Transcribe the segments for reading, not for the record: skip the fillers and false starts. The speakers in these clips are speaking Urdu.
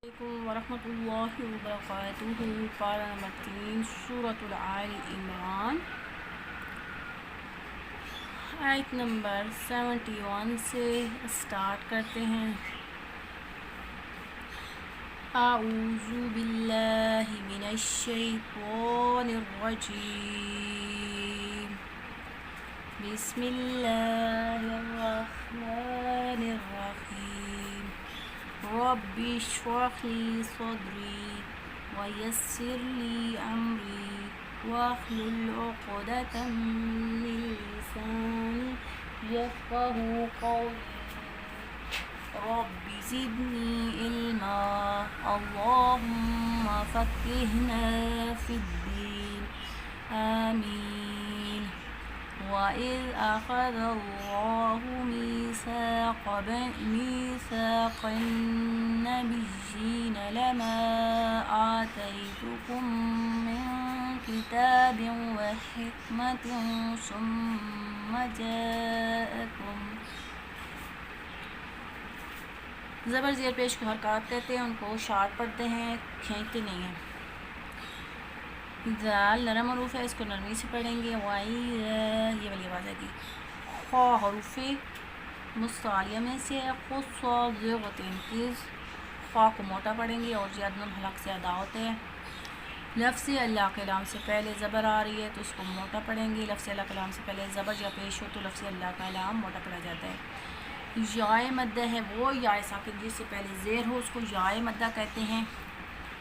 علیکم ورحمۃ اللہ وبرکاتہ۔ پارہ نمبر 3 سورۃ آل عمران، آیت نمبر 71 سے اسٹارٹ کرتے ہیں۔ اعوذ باللہ من الشیطان الرجیم، بسم اللہ الرحمن الرحیم۔ رب اشرح لی صدری ویسر لی امری واحلل عقدۃ من لسانی یفقهوا قولی۔ رب زدنی علما، اللہم فقہنا فی الدین، آمین۔ وَإِذْ أَخَذَ اللَّهُ مِيثَاقَ النَّبِيِّينَ لَمَا آتَيْتُكُم مِّن كِتَابٍ وَحِكْمَةٍ ثُمَّ جَاءَكُم۔ زبر زیر پیش کو حرکات کہتے ہیں، ان کو شارٹ پڑھتے ہیں، کھینچتے نہیں ہیں۔ ذال نرم حروف ہے، اس کو نرمی سے پڑھیں گے۔ وائی یہ والی آواز آئے گی۔ خا حروف مستعلیہ میں سے خا کو موٹا پڑھیں گے اور زیادہ حلق سے ادا ہوتے ہیں۔ لفظ اللہ کے نام سے پہلے زبر آ رہی ہے تو اس کو موٹا پڑھیں گے۔ لفظ اللہ کے نام سے پہلے زبر یا پیش ہو تو لفظ اللہ کا نام موٹا پڑھا جاتا ہے۔ یائے مدہ ہے وہ یائے ساکن جس سے پہلے زیر ہو، اس کو یائے مدہ کہتے ہیں۔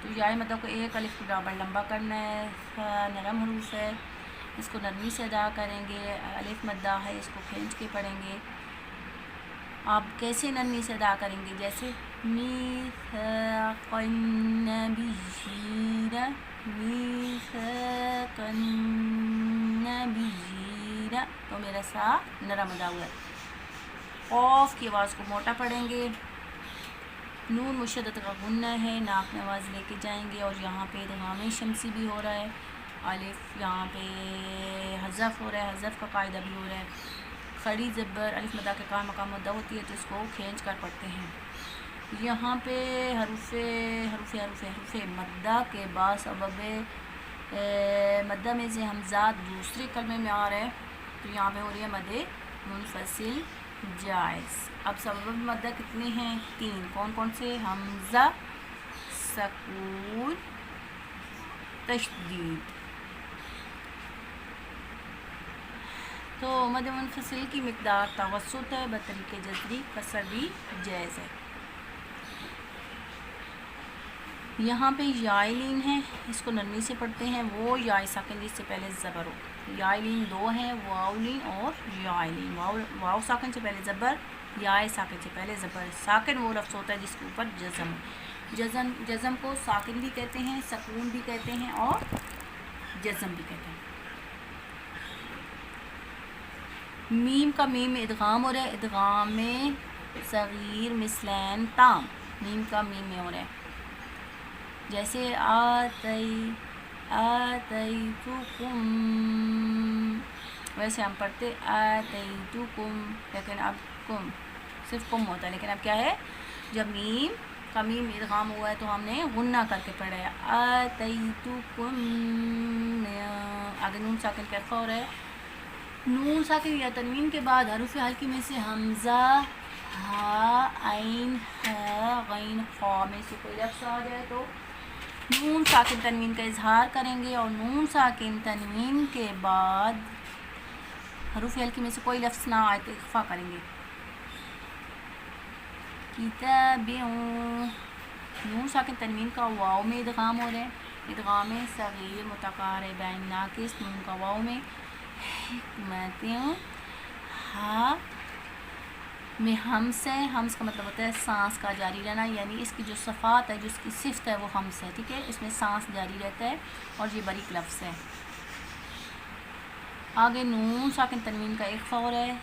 تو یائے مدہ کو ایک الف کے برابر لمبا کرنا ہے۔ نرم حروف ہے، اس کو نرمی سے ادا کریں گے۔ الف مدہ ہے، اس کو کھینچ کے پڑھیں گے۔ آپ کیسے نرمی سے ادا کریں گے؟ جیسے میثاق النبیین، میثاق النبیین، تو میرا سا نرم ادا ہوا ہے۔ قاف کی آواز کو موٹا پڑھیں گے۔ نون مشدد کا غنہ ہے، ناک میں آواز لے کے جائیں گے اور یہاں پہ ادغام شمسی بھی ہو رہا ہے۔ الف یہاں پہ حذف ہو رہا ہے، حذف کا قاعدہ بھی ہو رہا ہے۔ کھڑی زبر الف مدہ کے قائم مقام مدہ ہوتی ہے تو اس کو کھینچ کر پڑھتے ہیں۔ یہاں پہ حروف مدہ کے بعد سبب مدہ میں سے حمزہ دوسرے کلمے میں آ رہا ہے تو یہاں پہ ہو رہی ہے مد منفصل جائز۔ اب سبب مدہ کتنے ہیں؟ 3۔ کون کون سے؟ حمزہ، سکون، تشدید۔ تو مد منفصل کی مقدار توسط ہے، بطریق جذری کسر بھی جائز ہے۔ یہاں پہ یائلین ہے، اس کو نرمی سے پڑھتے ہیں۔ وہ یائے ساکن جس سے پہلے زبر ہو۔ یائلین 2 ہیں، واؤلین اور یائلین۔ واؤ ساکن سے پہلے زبر، یائے ساکن سے پہلے زبر۔ ساکن وہ لفظ ہوتا ہے جس کے اوپر جزم ہو۔ جزم کو ساکن بھی کہتے ہیں، سکون بھی کہتے ہیں اور جزم بھی کہتے ہیں۔ میم کا میم میں ادغام ہو رہا ہے، ادغام صغیر مثلین تام، میم کا میم میں ہو رہا ہے۔ جیسے آتیتکم، ویسے ہم پڑھتے آتیتکم، لیکن اب کم صرف کم ہوتا ہے، لیکن اب کیا ہے؟ جب میم کا میم ادغام ہوا ہے تو ہم نے غنہ کر کے پڑھا ہے۔ آتیتکم، آگے نون ساکن کا اخفا ہو رہا ہے۔ نون ساکن یا تنوین کے بعد حروف حلقی میں سے حمزہ، ہا، عین، ہا، غین، خا میں سے کوئی لفظ آ جائے تو نون ساکن تنوین کا اظہار کریں گے اور نون ساکن تنوین کے بعد حروف حلقی میں سے کوئی لفظ نہ آئے تو اخفا کریں گے۔ کتاب، نون ساکن تنوین کا واو میں ادغام ہو رہا ہے، ادغام صغیر متقاربین ناقص، نون کا واو میں۔ حکمت، ہا میں ہمس ہے، ہمس کا مطلب ہوتا ہے سانس کا جاری رہنا، یعنی اس کی جو صفات ہے، جو اس کی صفت ہے وہ ہمس ہے، ٹھیک ہے، اس میں سانس جاری رہتا ہے اور یہ باریک لفظ ہے۔ آگے نون ساکن تنوین کا اخفا ہو رہا ہے،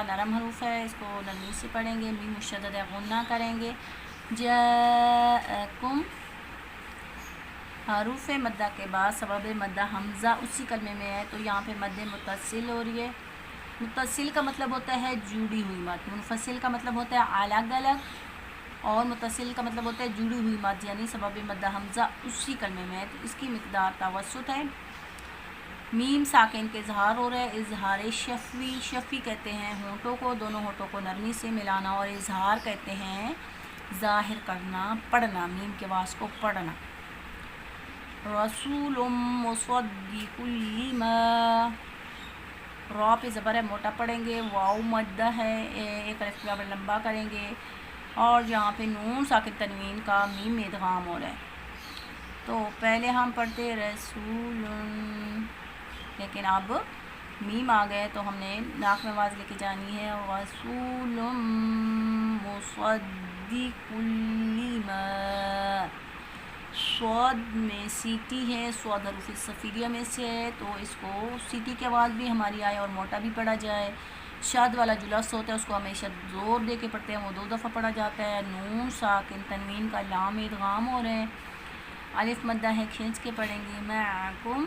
نرم حروف ہے، اس کو نرمی سے پڑھیں گے، میم مشدد ہے، غنہ کریں گے۔ جاءکم، حروف مدہ کے بعد سبب مدہ حمزہ اسی کلمے میں ہے تو یہاں پہ مد متصل ہو رہی ہے۔ متصل کا مطلب ہوتا ہے جڑی ہوئی مد، منفصل کا مطلب ہوتا ہے الگ الگ اور متصل کا مطلب ہوتا ہے جڑی ہوئی مد، یعنی سبب مد حمزہ اسی کلمے میں ہے تو اس کی مقدار توسط ہے۔ میم ساکن کے اظہار ہو رہا ہے، اظہار شفوی، شفوی کہتے ہیں ہونٹوں کو، دونوں ہونٹوں کو نرمی سے ملانا، اور اظہار کہتے ہیں ظاہر کرنا، پڑھنا، میم کے آواز کو پڑھنا۔ رسول مصدق لما، را پہ زبر ہے موٹا پڑھیں گے، واؤ مدہ ہے، ایک الف برابر لمبا کریں گے، اور یہاں پہ نون ساکن تنوین کا میم میں ادغام ہو رہا ہے۔ تو پہلے ہم پڑھتے رسول، لیکن اب میم آ گئے تو ہم نے ناک میں آواز لے کے جانی ہے، رسول مصدق لما، صاد میں سیٹی ہے، صاد حروف صفیریہ میں سے ہے تو اس کو سیٹی کی آواز بھی ہماری آئے اور موٹا بھی پڑھا جائے۔ شاد والا جو لفظ ہوتا ہے اس کو ہمیشہ زور دے کے پڑھتے ہیں، وہ 2 دفعہ پڑھا جاتا ہے۔ نون ساکن تنوین کا لام ادغام ہو رہے ہیں، الف مدہ ہے کھینچ کے پڑھیں گے، معکم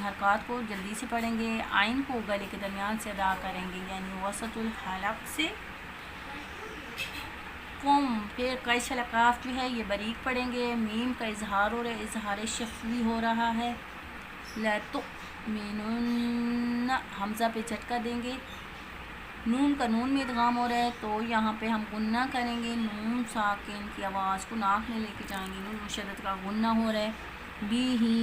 حرکات کو جلدی سے پڑھیں گے، عین کو گلے کے درمیان سے ادا کریں گے یعنی وسط الحلق سے، قم، پھر قیش القاف جو ہے یہ باریک پڑھیں گے، میم کا اظہار ہو رہا ہے، اظہار شفوی ہو رہا ہے، لا تؤمنون، حمزہ پہ جھٹکا دیں گے، نون کا نون میں ادغام ہو رہا ہے تو یہاں پہ ہم غنہ کریں گے، نون ساکن کی آواز کو ناک میں لے کے جائیں گے، نون مشدد کا غنہ ہو رہا ہے، بھی ہی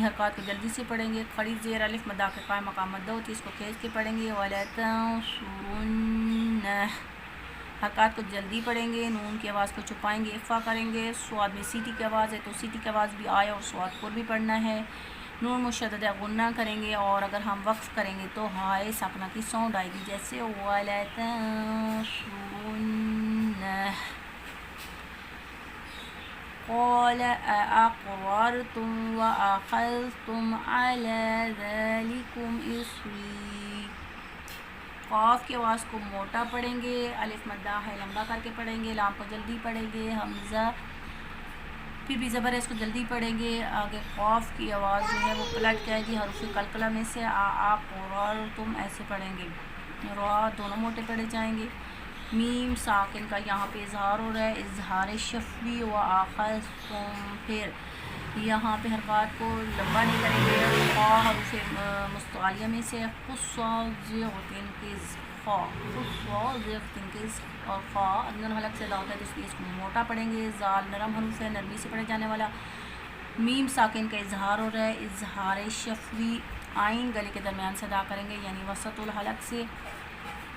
حرکات کو جلدی سے پڑھیں گے، کھڑی زیر الف مدہ کے قائم مقام مدہ ہوتی ہے اس کو کھینچ کے پڑھیں گے، ولا تنصرن، حرکات کو جلدی پڑھیں گے، نون کی آواز کو چھپائیں گے، اخفا کریں گے، صاد میں سیٹی کی آواز ہے تو سیٹی کی آواز بھی آئے اور صاد پر بھی پڑھنا ہے، نون مشدد غنہ کریں گے، اور اگر ہم وقف کریں گے تو ہائے ساکنہ کی ساؤنڈ آئے گی، جیسے وَلَا تَنصُرُنَّ قَالَ أَأَقْرَرْتُمْ وَأَخَذْتُمْ عَلَى ذَلِكُمْ إِصْرِي، قاف کی آواز کو موٹا پڑھیں گے، الف مدہ ہے لمبا کر کے پڑھیں گے، لام کو جلدی پڑھیں گے، حمزہ پھر بھی زبر ہے اس کو جلدی پڑھیں گے، آگے قاف کی آواز جو ہے وہ پلٹ کے آئے گی حروف قلقلہ میں سے، تم ایسے پڑھیں گے، را دونوں موٹے پڑھے جائیں گے، میم ساکن کا یہاں پہ اظہار ہو رہا ہے، اظہار شفوی، وآخذتم، پھر یہاں پہ حرکات کو لمبا نہیں کریں گے، خا حروف مستعلیہ میں سے، اور خا اندر حلق سے ادا ہوتا ہے تو اس لیے اس کو موٹا پڑھیں گے، زال نرم حروف ہے نرمی سے پڑھے جانے والا، میم ساکن کا اظہار ہو رہا ہے، اظہار شفوی، عین گلے کے درمیان سے ادا کریں گے یعنی وسط الحلق سے،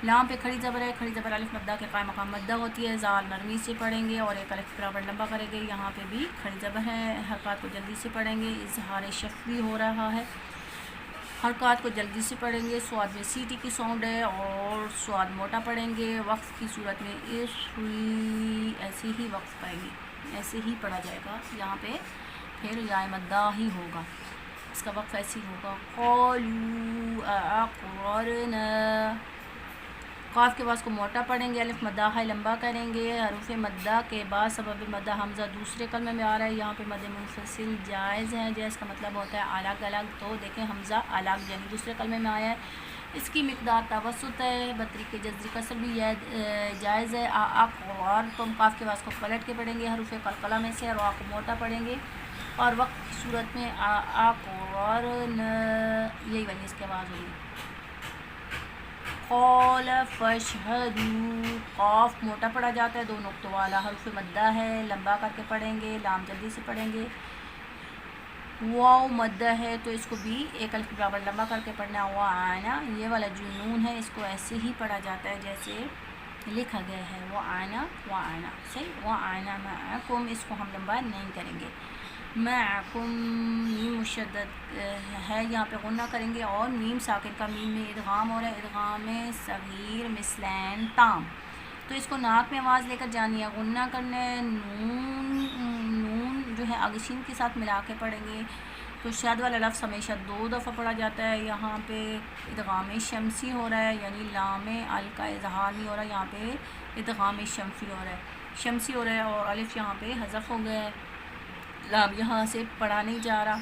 لام پہ کھڑی زبر ہے، کھڑی زبر الف مدہ کے قائم مقام مدہ ہوتی ہے، زال نرمی سے پڑھیں گے اور ایک الف برابر لمبا کریں گے، یہاں پہ بھی کھڑی زبر ہے، حرکات کو جلدی سے پڑھیں گے، اظہار شفوی ہو رہا ہے، حرکات کو جلدی سے پڑھیں گے، صاد میں سیٹی کی ساؤنڈ ہے اور صاد موٹا پڑھیں گے، وقف کی صورت میں ایسے ہی وقف پائیں گے، ایسے ہی پڑھا جائے گا، یہاں پہ پھر یا مدہ ہی ہوگا، اس کا وقف ایسے ہی ہوگا، قالوا أأقررنا، قاف کے بعد کو موٹا پڑھیں گے، الف مدہ ہے لمبا کریں گے، حروف مدہ کے بعد سبب مدہ حمزہ دوسرے کلمے میں آ رہا ہے، یہاں پہ مد منفصل جائز ہے، جائز کا مطلب ہوتا ہے الگ الگ، تو دیکھیں حمزہ الگ یعنی دوسرے کلمے میں آیا ہے، اس کی مقدار توسط ہے، بطریق جزری کسر بھی جائز ہے، تم قاف کے بعد کو پلٹ کے پڑھیں گے حروف قلقلہ میں سے، را کو موٹا پڑھیں گے اور وقت کی صورت میں یہی والی اس کی آواز ہوگی، قال فاشهدوا، قاف موٹا پڑھا جاتا ہے، 2 نقطوں والا حرف مدہ ہے، لمبا کر کے پڑھیں گے، لام جلدی سے پڑھیں گے، واو مدہ ہے تو اس کو بھی ایک الف برابر لمبا کر کے پڑھنا، وعنا، یہ والا جو نون ہے اس کو ایسے ہی پڑھا جاتا ہے جیسے لکھا گیا ہے، وعنا وعنا، صحیح، وعنا معکم، اس کو ہم لمبا نہیں کریں گے، معکم، میم مشدد ہے یہاں پہ غنہ کریں گے، اور میم ساکن کا میم میں ادغام ہو رہا ہے، ادغام صغیر مثلین تام، تو اس کو ناک میں آواز لے کر جانی ہے، غنہ کرنا ہے، نون جو ہے اگشین کے ساتھ ملا کے پڑھیں گے، تو شاد والا لفظ ہمیشہ 2 دفعہ پڑھا جاتا ہے، یہاں پہ ادغام شمسی ہو رہا ہے یعنی لام ال کا اظہار نہیں ہو رہا، یہاں پہ ادغام شمسی ہو رہا ہے، شمسی ہو رہا ہے اور الف یہاں پہ حذف ہو گیا ہے، لام یہاں سے پڑھا نہیں جا رہا،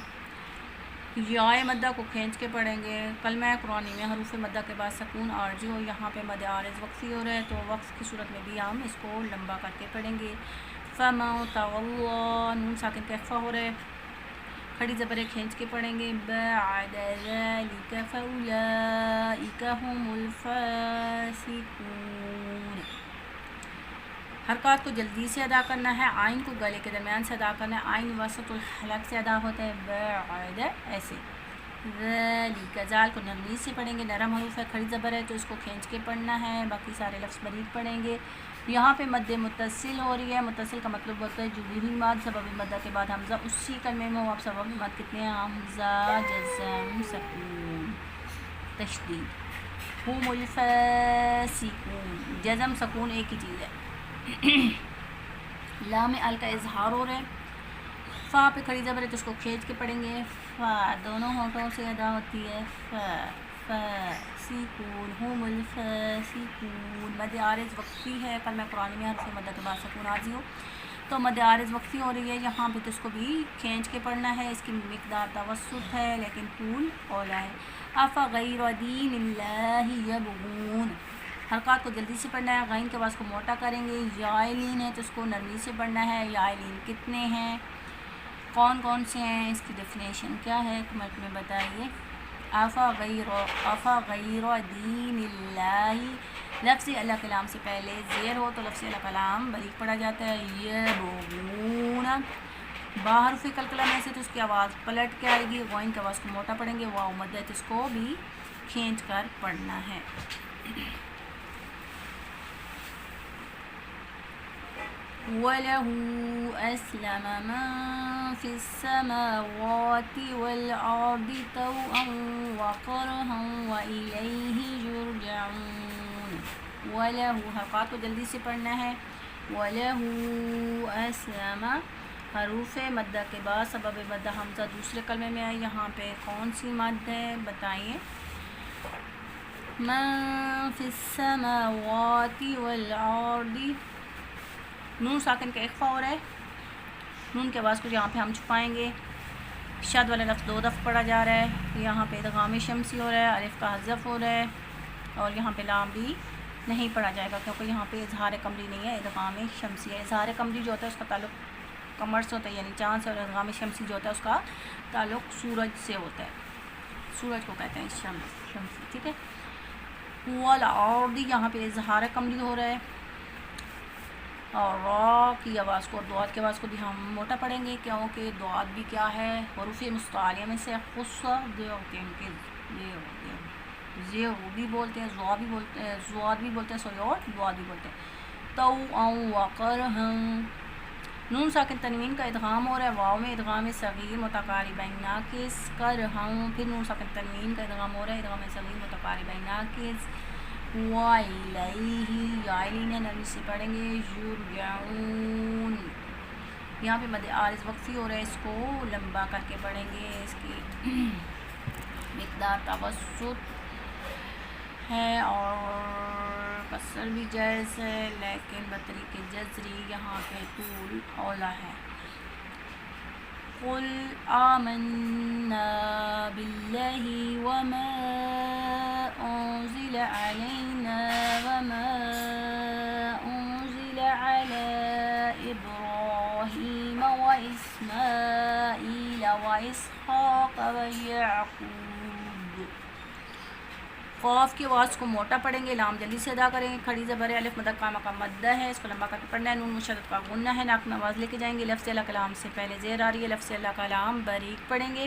یائے مدہ کو کھینچ کے پڑھیں گے. کلمہ قرآنی میں حروف مدہ کے بعد سکون عارضی ہو, یہاں پہ مد عارض وقفی ہو رہا ہے, تو وقف کی صورت میں بھی ہم اس کو لمبا کر کے پڑھیں گے. فَمَن تَوَلَّىٰ نون ساکن کا اخفا ہو رہا ہے, کھڑی زبریں کھینچ کے پڑھیں گے. بَعْدَ ذَلِكَ فَأُولَٰئِكَ هُمُ الْفَاسِقُونَ. حرکات کو جلدی سے ادا کرنا ہے, آئین کو گلے کے درمیان سے ادا کرنا ہے. آئین وسط الحلق سے ادا ہوتا ہے, بعد ایسے. ذَلِكَ زال کو نرمی سے پڑھیں گے, نرم حروف ہے, کھڑی زبر ہے تو اس کو کھینچ کے پڑھنا ہے, باقی سارے لفظ باریک پڑھیں گے. یہاں پہ مد متصل ہو رہی ہے, متصل کا مطلب ہوتا ہے جڑی ہوئی مد, سبب مدہ کے بعد حمزہ اسی کلمے میں ہو. اب سبب مد کتنے ہیں, حمزہ, جزم, سکون, تشدید. ہم الفاسقون, جزم سکون ایک ہی چیز ہے. لام ال کا اظہار ہو رہا ہے, فا پہ کھڑی زبر ہے تو اس کو کھینچ کے پڑھیں گے. فا دونوں ہونٹوں سے ادا ہوتی ہے, فاسقون, ہم الفاسقون. مد عارض وقفی ہے, کلمہ قرآن میں حرف مدہ کے بعد سکون عارضی ہو تو مد عارض وقفی ہو رہی ہے, یہاں پہ تو اس کو بھی کھینچ کے پڑھنا ہے. اس کی مقدار توسط ہے لیکن طول اولا ہے. افغیر دین اللہ یبغون, حرکات کو جلدی سے پڑھنا ہے, غین کے بعد کو موٹا کریں گے. یائلین ہے تو اس کو نرمی سے پڑھنا ہے. یائلین کتنے ہیں, کون کون سے ہیں, اس کی ڈیفینیشن کیا ہے, کمنٹ میں بتائیے. افغیر دین اللہ, لفظ اللہ کلام سے پہلے زیر ہو تو لفظ اللہ کلام باریک پڑھا جاتا ہے. یبغون, باہر فی قلقلہ میں سے تو اس کی آواز پلٹ کے آئے گی. غین کی آواز کو موٹا پڑھیں گے. واو مد ہے تو اس کو بھی کھینچ کر پڑھنا ہے. وَلَهُ أَسْلَمَ مَن فِي السَّمَاوَاتِ وَالْأَرْضِ طَوْعًا وَكَرْهًا وَإِلَيْهِ يُرْجَعُونَ. وَلَهُ, حرکات کو جلدی سے پڑھنا ہے. وَلَهُ أَسْلَمَ, حروف مدہ کے بعد سبب مدہ حمزہ دوسرے کلمے میں ہے, یہاں پہ کون سی مد ہے بتائیے. مَن فِي السَّمَاوَاتِ وَالْأَرْضِ, نون ساکن کا اخفا ہو رہا ہے, نون کے آواز کو یہاں پہ ہم چھپائیں گے. شد والا لفظ 2 دفعہ پڑھا جا رہا ہے, یہاں پہ ادغام شمسی ہو رہا ہے, الف کا حذف ہو رہا ہے, اور یہاں پہ لام بھی نہیں پڑھا جائے گا کیونکہ یہاں پہ اظہار قمری نہیں ہے, ادغام شمسی ہے. اظہار قمری جو ہوتا ہے اس کا تعلق قمر سے ہوتا ہے یعنی چاند سے, اور ادغام شمسی جو ہوتا ہے اس کا تعلق سورج سے ہوتا ہے, سورج کو کہتے ہیں شمسی, ٹھیک ہے. والارض, یہاں پہ اظہار قمری ہو رہا ہے, اور را کی آواز کو اور دعات کی آواز کو بھی ہم موٹا پڑھیں گے کیونکہ دعات بھی کیا ہے, حروف مستعلیہ میں سے خصوصا دے ہوتے ہیں, ان کے یہ ہوتے ہیں, زیو بھی بولتے ہیں, زوا بھی بولتے ہیں, زواد بھی بولتے ہیں, سوری, اور دعات بھی بولتے ہیں. طوعا وکرہا, نون ساکن تنوین کا ادغام ہو رہا ہے, واو میں ادغام صغیر متقاربین ناقص. کرہا, پھر نون ساکن تنوین کا ادغام ہو رہا ہے, ادغام صغیر متقاربین ناقص. وَإِلَيْهِ, یائلین ہے, نرمی سے پڑھیں گے. یرجعون, یہاں پہ مد عارض وقفی ہو رہا ہے, اس کو لمبا کر کے پڑھیں گے. اس کی مقدار توسط ہے اور کسر بھی جائز ہے, لیکن بطریق جزری یہاں پہ طول اولا ہے. قُلْ آمَنَّا بِاللَّهِ وَمَا أُنزِلَ عَلَيْنَا وَمَا أُنزِلَ عَلَى إِبْرَاهِيمَ وَإِسْمَاعِيلَ وَإِسْحَاقَ وَيَعْقُوبَ. قاف کی آواز کو موٹا پڑھیں گے, لام جلدی سے ادا کریں گے. کھڑی زبر ہے, الف مدہ کا مقام مدہ ہے, اس کو لمبا کر کے پڑھنا ہے. نون مشدد کا غنہ ہے, ناک میں آواز لے کے جائیں گے. لفظ اللہ کلام سے پہلے زیر آ رہی ہے, لفظ اللہ کلام باریک پڑھیں گے.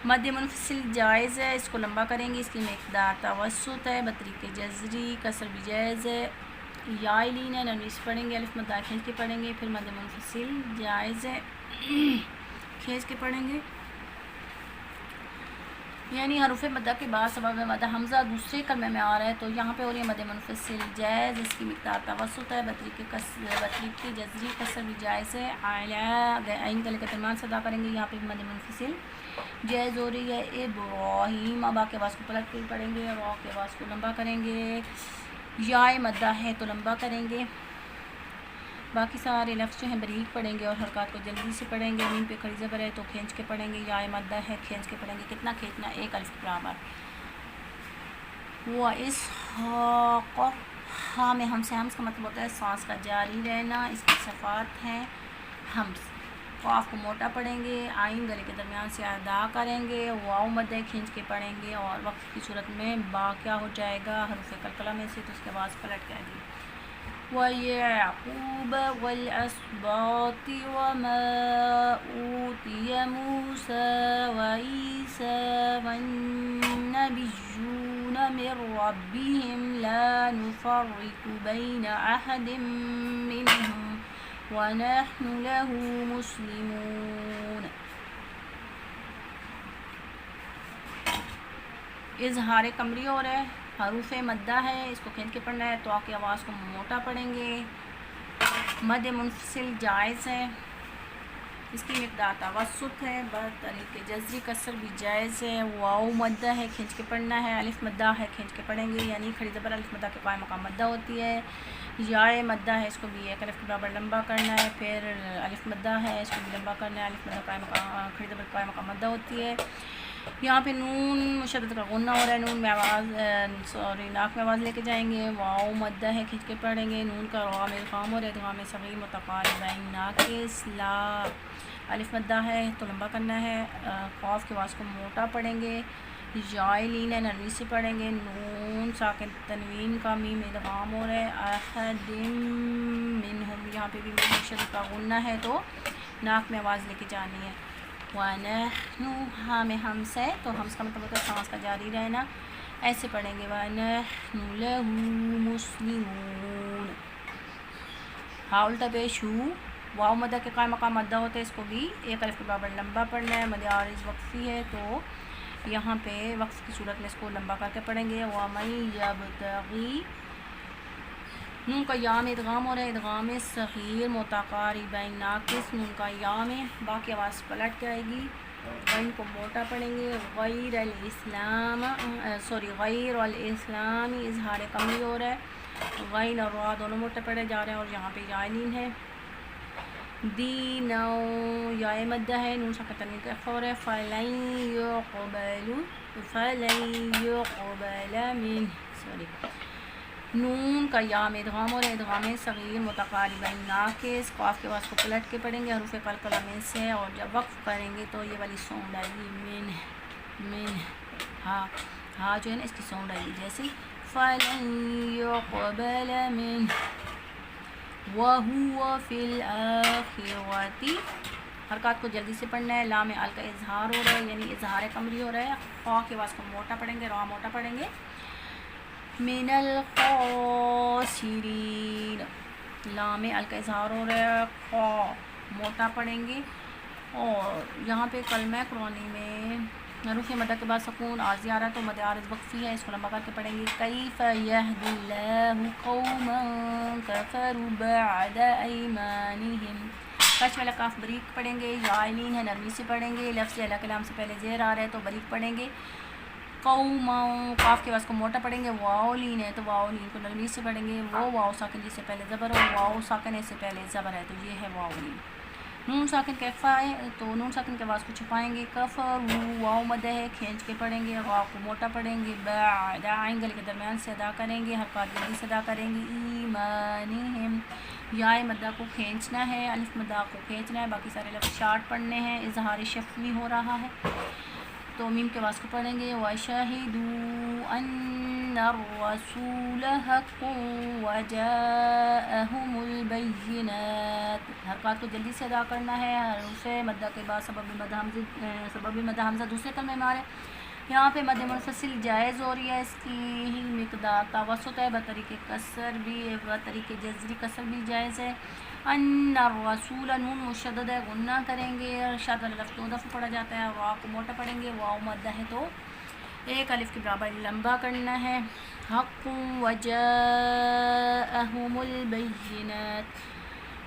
مد منفصل جائز ہے, اس کو لمبا کریں گے. اس کی مقدار توسط ہے بطریق جزری, کسر بھی جائز ہے. یائلین ہے, نرمی سے پڑھیں گے, الف مدہ کھینچ کے پڑھیں گے. پھر مد منفصل جائز ہے, کھینچ کے پڑھیں گے. یعنی حروف مدہ کے بعد سبب مدہ حمزہ دوسرے کلمے میں آ رہا ہے تو یہاں پہ ہو رہی ہے مد منفصل جائز, اس کی مقدار توسط ہے بطریق جزری, کسر بھی جائز ہے. عین کے لے ترمان سے ادا کریں گے, یہاں پہ مد منفصل جائز ہو رہی ہے. ابراہیم, ابا کے آواز کو پلٹ کے پڑھیں گے, را کے آواز کو لمبا کریں گے. یا مدہ ہے تو لمبا کریں گے. باقی سارے لفظ جو ہیں باریک پڑھیں گے اور حرکات کو جلدی سے پڑھیں گے. میم پہ کھڑی زبر ہے تو کھینچ کے پڑھیں گے. یا مدہ ہے کھینچ کے پڑھیں گے. کتنا کھینچنا؟ 1 الف کے برابر. وہ اسحاق ہاں میں ہمس کا مطلب ہوتا ہے سانس کا جاری رہنا. اس کی صفات ہیں ہمس. قاف کو موٹا پڑھیں گے. آئین گلے کے درمیان سے ادا کریں گے. واؤ مدہ کھینچ کے پڑھیں گے. اور وقت کی صورت میں با کیا ہو جائے گا حروف قلقلہ میں سے، تو اس کے بعد پلٹ جائے گی. وَيَعْقُوبَ وَالْأَسْبَاطِ وَمَا أُوتِيَ مُوسَىٰ وَعِيسَىٰ وَالنَّبِيُّونَ مِن رَّبِّهِمْ لَا نُفَرِّقُ بَيْنَ أَحَدٍ مِّنْهُمْ وَنَحْنُ لَهُ مُسْلِمُونَ. اظہار قمری ہو رہا ہے. حروف مدہ ہے، اس کو کھینچ کے پڑھنا ہے. تو کی آواز کو موٹا پڑھیں گے. مد منفصل جائز ہے. اس کی مقدار توسط ہے. بطریق جزری کسر بھی جائز ہے. واؤ مدہ ہے، کھینچ کے پڑھنا ہے. الف مدہ ہے، کھینچ کے پڑھیں گے. یعنی کھڑی زبر الف مدہ کے قائم مقام مدہ ہوتی ہے. یا مدہ ہے، اس کو بھی 1 الف کے برابر لمبا کرنا ہے. پھر الف مدہ ہے، اس کو بھی لمبا کرنا ہے. الف مدہ قائم مقام کھڑی زبر قائم مقام مدہ ہوتی ہے. یہاں پہ نون مشدد کا غنہ ہو رہا ہے. نون میں آواز ناک میں آواز لے کے جائیں گے. واؤ مدہ ہے، کھینچ کے پڑھیں گے. نون کا را میں ادغام ہو رہا ہے. ادغام صغیر متقاربین ناقص لا. الف مدہ ہے تو لمبا کرنا ہے. قاف کی آواز کو موٹا پڑھیں گے. جائلین ہے، نرمی سے پڑھیں گے. نون ساکن تنوین کا میم ادغام ہو رہا ہے. احد منہم، یہاں پہ بھی مشدد کا غنہ ہے تو ناک میں آواز لے کے جانی ہے. وَنَحْنُ ہاں میں ہمس ہے تو ہمس کا مطلب ہوتا ہے سانس کا جاری رہنا. ایسے پڑھیں گے. وَنَحْنُ لَهُ مُسْلِمُونَ. ہاں الٹا پیش ہو. واؤ مدہ کے قائم مقام مدہ ہوتا ہے. اس کو بھی 1 الف کے برابر لمبا پڑھنا ہے. مد عارض وقفی ہے تو یہاں پہ وقف کی صورت میں اس کو لمبا کر کے پڑھیں گے. وَمَن يَبْتَغِي نون کا یا میں ادغام ہو رہا ہے. ادغام صغیر متقاربین ناقص. نون کا یا میں باقی آواز پلٹ جائے گی. غین کو موٹا پڑھیں گے. غیر الاسلام اظہار قمری ہو رہا ہے. غین اور را دونوں موٹے پڑھے جا رہے ہیں. اور یہاں پہ جائلین ہے. دینو یا مدہ ہے. نون ساکن تنوین کا اخفا ہو رہا ہے. فَلَن يُقْبَلَ مِنْهُ نون کا یا میں ادغام ہو رہا ہے. ادغام صغیر متقاربین ناقص. قاف کے آواز کو پلٹ کے پڑھیں گے. حروف قلقلہ میں سے. اور جب وقف کریں گے تو یہ والی ساؤنڈ آئے گی. من ہاں جو ہے نا اس کی ساؤنڈ آئے گی جیسے فَلَن يُقْبَلَ مِنْهُ وَهُوَ فِي الْآخِرَةِ. حرکات کو جلدی سے پڑھنا ہے. لا میں ال کا اظہار ہو رہا ہے یعنی اظہار قمری ہو رہا ہے. خا کی آواز کو موٹا پڑھیں گے. را موٹا پڑھیں گے. من الخاسرین. لا میں ال کا اظہار ہو رہا ہے. خا موٹا پڑھیں گے. اور یہاں پہ کلمہ قرآنی میں حروف مدہ کے بعد سکون عارضی آ رہا ہے تو مد عارض وقفی ہے. اس کو لمبا کر کے پڑھیں گے. کیف یہدی اللہ قوما کفروا بعد ایمانہم. کش والا کاف بریک پڑھیں گے. جائلین ہے، نرمی سے پڑھیں گے. لفظ اللہ کلام سے پہلے زیر آ رہا ہے تو بریک پڑھیں گے. قوما قاف کے آواز کو موٹا پڑھیں گے. واؤ لین ہے تو واؤ لین کو نرمی سے پڑھیں گے. وہ واؤ ساکن جس سے پہلے زبر ہو. واؤ ساکن ہے، اس سے پہلے زبر ہے تو یہ ہے واؤ لین. نون ساکن کیفا ہے تو نون ساکن کی آواز کو چھپائیں گے. کفروا واؤ مدہ ہے، کھینچ کے پڑھیں گے. واؤ کو موٹا پڑھیں گے. بعد عین گلے کے درمیان سے ادا کریں گے. حرکات جلدی سے ادا کریں گے. ایمانہم یا مدہ کو کھینچنا ہے. الف مدہ کو کھینچنا ہے. باقی سارے لفظ شارٹ پڑھنے ہیں. اظہار شفوی ہو رہا ہے تو میم کے آواز کو پڑھیں گے. وَشَهِدُوا أَنَّ الرَّسُولَ حَقٌّ وَجَاءَهُمُ الْبَيِّنَاتُ. حرکات کو جلدی سے ادا کرنا ہے. حروف مدہ کے بعد سبب مدہ حمزہ دوسرے کلمے میں آ رہے ہیں. یہاں پہ مد منفصل جائز ہو رہی ہے. اس کی مقدار توسط ہے. بطریق کسر بھی بطریق جزری کسر بھی جائز ہے. ان الرسول نون مشدد ہے، غنہ کریں گے. شاد والا لفظ 2 دفعہ پڑھا جاتا ہے. واؤ کو موٹا پڑھیں گے. واؤ مدہ ہے تو 1 الف کے برابر لمبا کرنا ہے. حق وجاءہم البینات.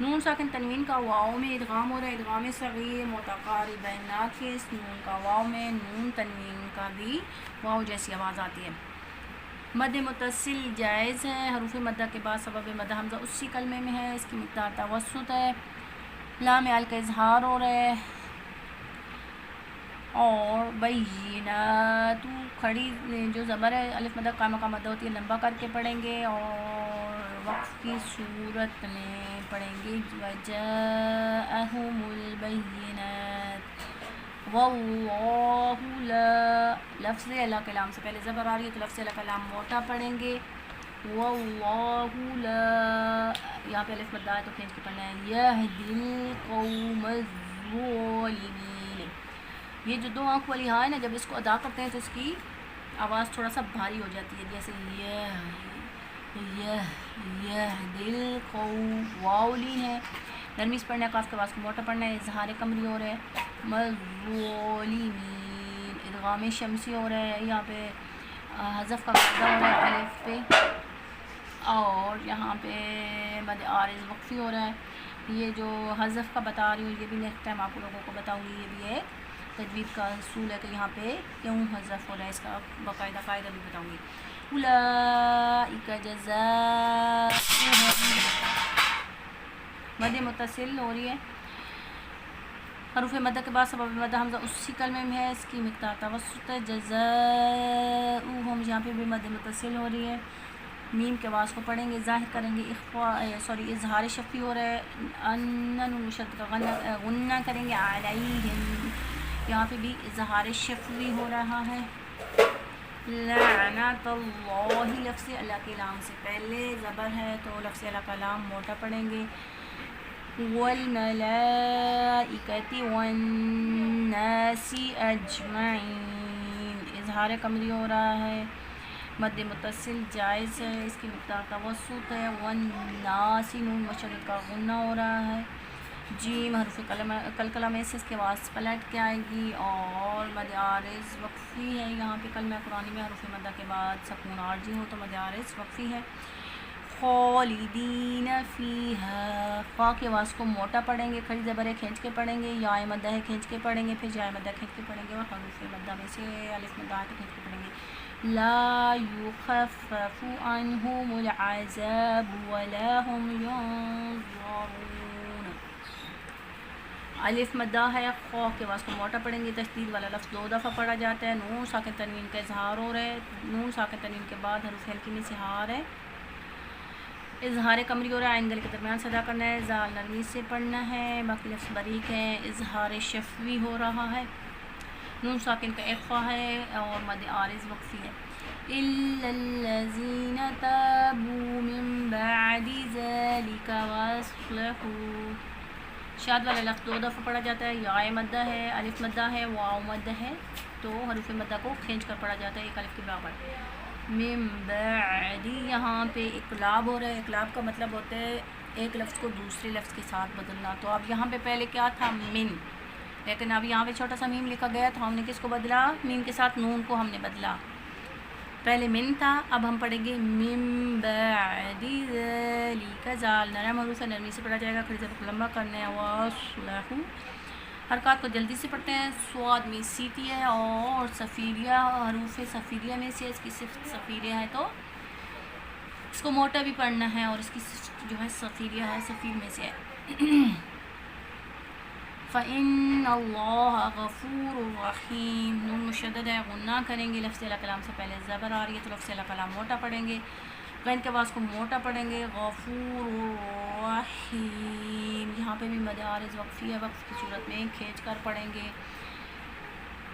نون ساکن تنوین کا واؤ میں ادغام ہو رہا ہے. ادغام صغیر متقاربین ناقص. نون کا واؤ میں نون تنوین کا بھی واؤ جیسی آواز آتی ہے. مد متصل جائز ہے، حروف مدہ کے بعد سبب مدہ حمزہ اسی کلمے میں ہے، اس کی مقدار توسط ہے، لام عل کا اظہار ہو رہا ہے، اور بینات کھڑی جو زبر ہے الف مدہ قائمہ کا مدہ ہوتی ہے لمبا کر کے پڑھیں گے، اور وقف کی صورت میں پڑھیں گے وجاءہم البینات، واللہ لا، لفظ اللہ کے لام سے پہلے زبر آ رہی ہے تو لفظ اللہ کا لام موٹا پڑھیں گے، واللہ لا، یہاں پہ الف مدہ ہے تو کھینچ کے پڑھنا ہے، یہدی القوم الظالمین، یہ جو دو آنکھ والی ہاں ہے نا، جب اس کو ادا کرتے ہیں تو اس کی آواز تھوڑا سا بھاری ہو جاتی ہے، جیسے دل قوم، واو لین ہے، نرمی سے پڑھنا ہے، کاف کے آواز کو موٹا پڑھنا ہے، اظہار کمری ہو رہا ہے، مظلومین، ادغام شمسی ہو رہا ہے، یہاں پہ حذف کا قاعدہ ہو رہا ہے الف پہ، اور یہاں پہ مد عارض وقفی ہو رہا ہے، یہ جو حذف کا بتا رہی ہوں یہ بھی نیکسٹ ٹائم آپ لوگوں کو بتاؤں گی، یہ بھی ایک تجوید کا اصول ہے کہ یہاں پہ کیوں حذف ہو رہا ہے، اس کا باقاعدہ قاعدہ بھی بتاؤں گی۔ اولئک جزاؤہم، مد متصل ہو رہی ہے، حروف مدہ کے بعد سبب مدہ حمزہ اسی کلمے میں ہے، اس کی مقدار توسط ہے، جزاؤہم یہاں پہ بھی مد متصل ہو رہی ہے، میم کے آواز کو پڑھیں گے، ظاہر کریں گے، اظہار شفی ہو رہا ہے، انن مشدد کا غنہ کریں گے، علیہم یہاں پہ بھی اظہار شفوی ہو رہا ہے، لعنت اللہ، لفظ اللہ کے لام سے پہلے زبر ہے تو لفظ اللہ کا لام موٹا پڑھیں گے، والملائکۃ والناس اجمعین، اظہار قمری ہو رہا ہے، مد متصل جائز ہے، اس کی مقدار توسط ہے، والناس نون مشدد کا غنہ ہو رہا ہے، جیم حرف کلکلہ میں سے اس کے آواز پلٹ کے آئے گی، اور مد عارض وقفی ہے، یہاں پہ کلمہ قرآنی میں حروف مدہ کے بعد سکون عارضی ہو تو مد عارض وقفی ہے، خالدین فیہا، خا کی آواز کو موٹا پڑھیں گے، کھڑی زبر ہے کھینچ کے پڑھیں گے، یا مدہ ہے کھینچ کے پڑھیں گے، پھر جائے مدہ کھینچ کے پڑھیں گے، اور حروف مدہ میں سے الف مدہ ہے تو کھینچ کے پڑھیں گے، لا یخفف عنہم العذاب ولا هم ینظرون، الف مدہ ہے، خا کے آواز کو موٹا پڑھیں گے، تشدید والا لفظ 2 دفعہ پڑھا جاتا ہے، نون ساکن تنوین کا اظہار ہو رہا ہے، نون ساکن تنوین کے بعد حروف ہلکی میں سے ہار ہے، اظہار قمری ہو رہا ہے، عین گل کے درمیان سے ادا کرنا ہے، زال نرمی سے پڑھنا ہے، باقی لفظ باریک ہے، اظہار شفوی ہو رہا ہے، نون ساکن کا اخفا ہے، اور مد عارض وقفی ہے، الا الذین تابوا من بعد ذلک واصلحوا، شاد والا لفظ 2 دفعہ پڑھا جاتا ہے، یا مدہ ہے، الف مدہ ہے، واو مدہ ہے، تو حروف مدہ کو کھینچ کر پڑھا جاتا ہے ایک الف کے برابر، من بعد یہاں پہ اقلاب ہو رہا ہے، اقلاب کا مطلب ہوتا ہے ایک لفظ کو دوسرے لفظ کے ساتھ بدلنا، تو اب یہاں پہ پہلے کیا تھا من، لیکن اب یہاں پہ چھوٹا سا میم لکھا گیا تو ہم نے کس کو بدلا، میم کے ساتھ نون کو ہم نے بدلا، پہلے من تھا اب ہم پڑھیں گے من بعد ذلک، زال نرم حروف ہے نرمی سے پڑھا جائے گا، کھڑی زبر کو لمبا کرنا ہے، واصلحوا، حرکات کو جلدی سے پڑھتے ہیں، سواد میں سیتی ہے، اور صفیریہ حروف صفیریہ میں سے اس کی صفت صفیریہ ہے تو اس کو موٹا بھی پڑھنا ہے، اور اس کی صفت جو ہے صفیریہ ہے، صفیر میں سے ہے، فَإِنَّ اللَّهَ غَفُورٌ رَحِيمٌ، نون مشدد ہے، غنہ کریں گے، لفظ اللہ کلام سے پہلے زبر آ رہی ہے تو لفظ اللہ کلام موٹا پڑھیں گے، غین کے آواز کو موٹا پڑھیں گے، غفور رحیم، یہاں پہ بھی مد عارض وقفی ہے، وقف کی صورت میں کھینچ کر پڑھیں گے،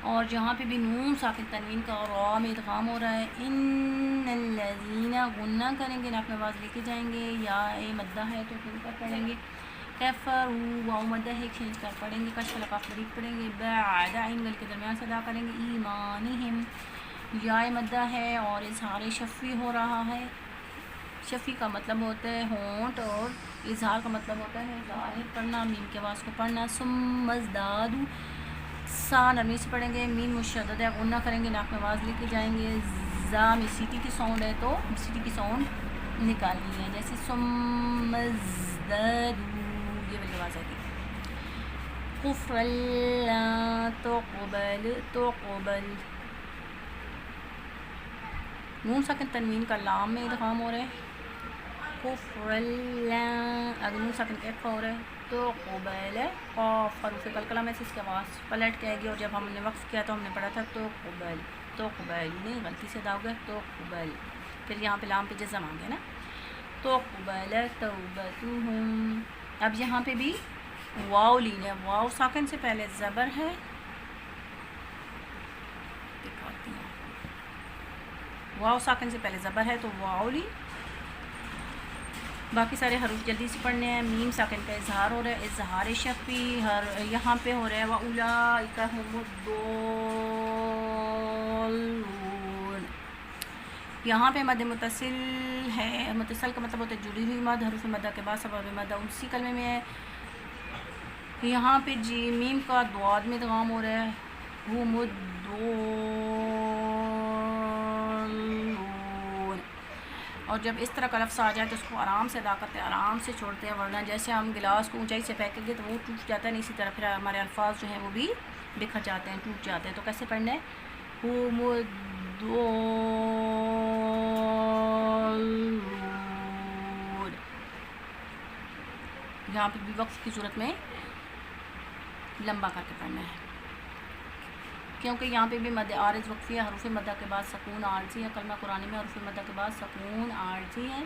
اور جہاں پہ بھی نون ساکن تنوین کا اور را میں ادغام ہو رہا ہے، ان الذین، غنہ کریں گے، ناک میں آواز لے کے جائیں گے، یا مدہ ہے تو کھل کر پڑھیں گے، کفروا، واو مدہ ہے کھینچ کر پڑھیں گے، کشف لقاف بریک پڑھیں گے، بعد عین گل کے درمیان سے ادا کریں گے، ایمانہم، یا مدہ ہے، اور اظہار شفی ہو رہا ہے، شفی کا مطلب ہوتا ہے ہونٹ، اور اظہار کا مطلب ہوتا ہے ظاہر کرنا، میم کے آواز کو پڑھنا، ثم ازدادوا، سا نرمی سے پڑھیں گے، میم مشدد ہے، غنہ کریں گے، ناک میں آواز لے کے جائیں گے، زا میں سیٹی کی ساؤنڈ ہے تو سیٹی کی ساؤنڈ نکالنی ہے، جیسے ثم ازدادوا، یہ والی آواز آئے گی، کفرا لا تقبل، نون ساکن تنوین کا لام میں ادغام ہو رہا ہے، اگر نون ساکن کا اخفا ہو رہا ہے تو قبیل قاف حروف قلقلہ میں سے اس کی آواز پلٹ کے آئے گی، اور جب ہم نے وقف کیا تو ہم نے پڑھا تھا تو قبیل نہیں، غلطی سے ادا ہو گیا تو قبیل، پھر یہاں پہ لام پہ جزم آ گیا نا، تو قبیل توبتہم۔ اب یہاں پہ بھی واو لین ہے، واو ساکن سے پہلے زبر ہے، دکھاتی ہوں، واو ساکن سے پہلے زبر ہے تو واو لی، باقی سارے حروف جلدی سے پڑھنے ہیں۔ میم ساکن کا اظہار ہو رہا ہے، اظہار شفی یہاں پہ ہو رہا ہے وَأُولَٰئِکَ هُمُ الضَّالُّونَ، یہاں پہ مد متصل ہے، متصل کا مطلب ہوتا ہے جڑی ہوئی مد، حروف مدہ کے بعد سبب مدہ اسی کلمے میں ہے، یہاں پہ جی میم کا ضاد میں ادغام ہو رہا ہے، هُمُ الضَّالُّونَ، اور جب اس طرح کا لفظ آ جائے تو اس کو آرام سے ادا کرتے ہیں، آرام سے چھوڑتے ہیں، ورنہ جیسے ہم گلاس کو اونچائی سے پھینکیں گے تو وہ ٹوٹ جاتا ہے، نہیں اسی طرح پھر ہمارے الفاظ جو ہیں وہ بھی بکھر جاتے ہیں، ٹوٹ جاتے ہیں۔ تو کیسے پڑھنا ہے؟ هُمُ الضَّالُّونَ، یہاں پہ بھی وقف کی صورت میں لمبا کر کے پڑھنا ہے، کیونکہ یہاں پہ بھی مد عارض وقفی ہے، حروف مدہ کے بعد سکون عارضی ہے، کلمہ قرآنی میں حروف مدہ کے بعد سکون عارضی ہے،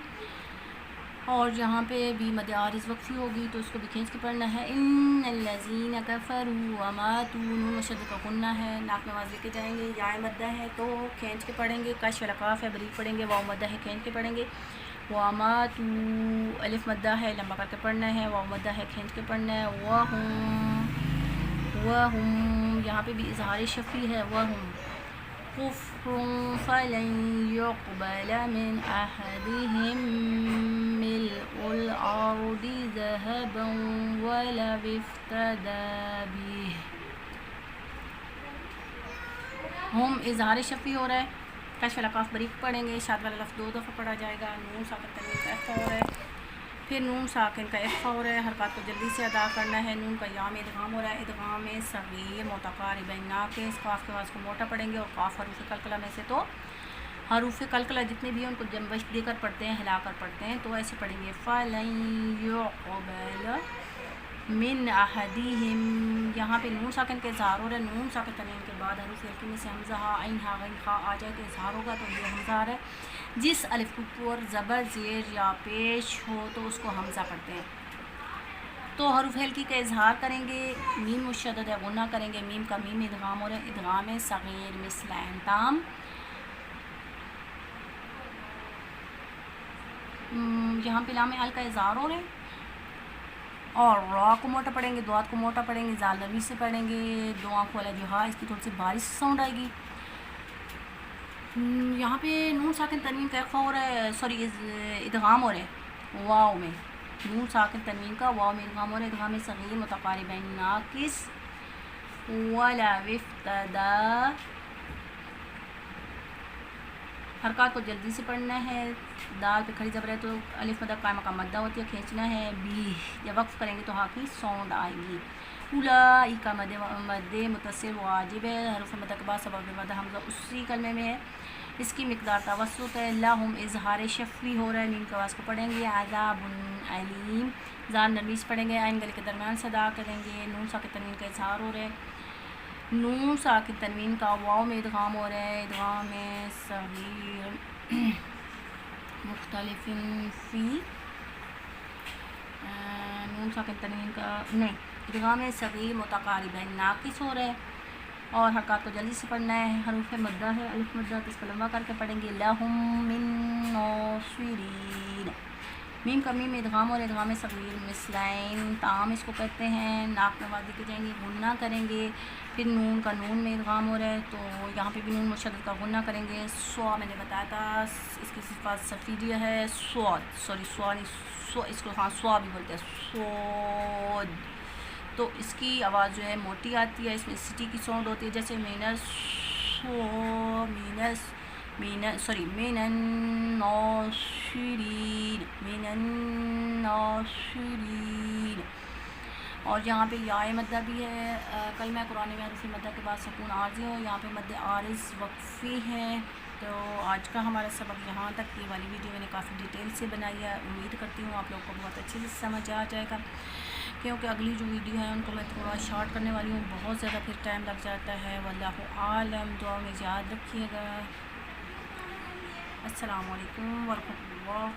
اور جہاں پہ بھی مد عارض وقفی ہوگی تو اس کو بھی کھینچ کے پڑھنا ہے۔ ان الذین کفروا وماتوا، نون مشدد کا غنہ ہے، ناک میں آواز لے کے جائیں گے، یا مدہ ہے تو کھینچ کے پڑھیں گے، کش والا کاف ہے بریک پڑھیں گے، واو مدہ ہے کھینچ کے پڑھیں گے، وماتوا الف مدہ ہے لمبا کر کے پڑھنا ہے، واو مدہ ہے کھینچ کے پڑھنا ہے، وہم یہاں پہ بھی اظہار شفی ہے، وہم کفر فلن يقبل من احدهم ملء الارض ذهبا ولو افتدى به، ہم اظہار شفی ہو رہا ہے، کش والا کاف بریک پڑھیں گے، شاد والا لفظ 2 دفعہ پڑھا جائے گا، نون ساکن تنوین کا اخفا ہو رہا ہے، پھر نون ساکن کا اخفا ہو رہا ہے، حرکات کو جلدی سے ادا کرنا ہے، نون کا یا میں ادغام ہو رہا ہے، ادغام صغیر متقاربین ناقص، قاف کے آواز کو موٹا پڑھیں گے، اور قاف حروف قلقلہ میں سے تو حروف قلقلہ جتنے بھی ہیں ان کو جنبش دے کر پڑھتے ہیں، ہلا کر پڑھتے ہیں، تو ایسے پڑھیں گے فَلَن يُقْبَلَ مِنْ أَحَدِهِمْ، یہاں پہ نون ساکن کا اظہار ہو رہا ہے، نون ساکن تنوین کے بعد حروف ہلکی میں سے حمزہ ہا عین ہا غین خا آ جائے تو اظہار ہوگا، تو یہ حمزہ آ رہا ہے، جس الف کے اوپر زبر زیر یا پیش ہو تو اس کو حمزہ پڑھتے ہیں، تو حروف ہلکی کا اظہار کریں گے، میم مشدد ہے غنہ کریں گے، میم کا میم ادغام ہو رہا ہے، ادغام صغیر مثل عین تام، یہاں پہ لام ال کا اظہار ہو رہا ہے، اور را کو موٹا پڑھیں گے، دوات کو موٹا پڑھیں گے، زال نرمی سے پڑھیں گے، دو آنکھ والا جو ہا اس کی تھوڑی سی بارش ساؤنڈ آئے گی، یہاں پہ نون ساکن تنوین کا اخفا ہو رہا ہے، سوری ادغام ہو رہا ہے واو میں، نون ساکن تنوین کا واو میں ادغام ہو رہا ہے، ادغام صغیر متقاربین ناقص، ولا وفتدا، حرکات کو جلدی سے پڑھنا ہے، دال پہ کھڑی زبر ہے تو الف مدہ قائمہ کا مدہ ہوتی ہے، کھینچنا ہے، بی یا وقف کریں گے تو ہا کی ساؤنڈ آئے گی، اولئک مد متصل واجب ہے، حروف مدہ کے بعد سبب مدہ حمزہ اسی کلمے میں ہے، اس کی مقدار توسط ہے، لہم اظہار شفوی ہو رہا ہے، میم کی آواز کو پڑھیں گے، عذاب علیم، زال نرمی سے پڑھیں گے، عین گلے کے درمیان سے ادا کریں گے، نون ساکن تنوین کا اظہار ہو رہا ہے، نون ساکن تنوین کا واو میں ادغام ہو رہا ہے، ادغام صغیر مختلف فی، نون ساکن تنوین کا نہیں، ادغام صغیر متقاربین ناقص ہو رہا ہے، اور حرکات کو جلدی سے پڑھنا ہے، حروف مدہ ہے، الف مدہ تو اس کو لمبا کر کے پڑھیں گے، لہم من ناصرین، میم کا میم ادغام اور ادغام صغیر مثلین تام اس کو کہتے ہیں، ناک میں آواز کے جائیں گے، غنہ کریں گے، پھر نون کا نون میں ادغام ہو رہا ہے تو یہاں پہ بھی نون مشدد کا غنہ کریں گے، سوا میں نے بتایا تھا اس کی صفات سفیدیہ ہے، سواد سوری سوا نہیں سو، اس کو ہاں سوا بھی بولتے ہیں سود، تو اس کی آواز جو ہے موٹی آتی ہے، اس میں سٹی کی ساؤنڈ ہوتی ہے، جیسے من الناصرین، من الناصرین، اور یہاں پہ یا مدہ بھی ہے، کلمہ قرآن میں حروف مدہ کے بعد سکون عارضی ہو، یہاں پہ مد عارض وقفی ہے۔ تو آج کا ہمارا سبق یہاں تک، یہ والی ویڈیو میں نے کافی ڈیٹیل سے بنائی ہے، امید کرتی ہوں آپ لوگوں کو بہت اچھے سے سمجھ آ جائے گا، کیونکہ اگلی جو ویڈیو ہے ان کو میں تھوڑا شارٹ کرنے والی ہوں، بہت زیادہ پھر ٹائم لگ جاتا ہے۔ واللہ عالم، دعا میں یاد رکھیے گا۔ السلام علیکم ورحمۃ اللہ۔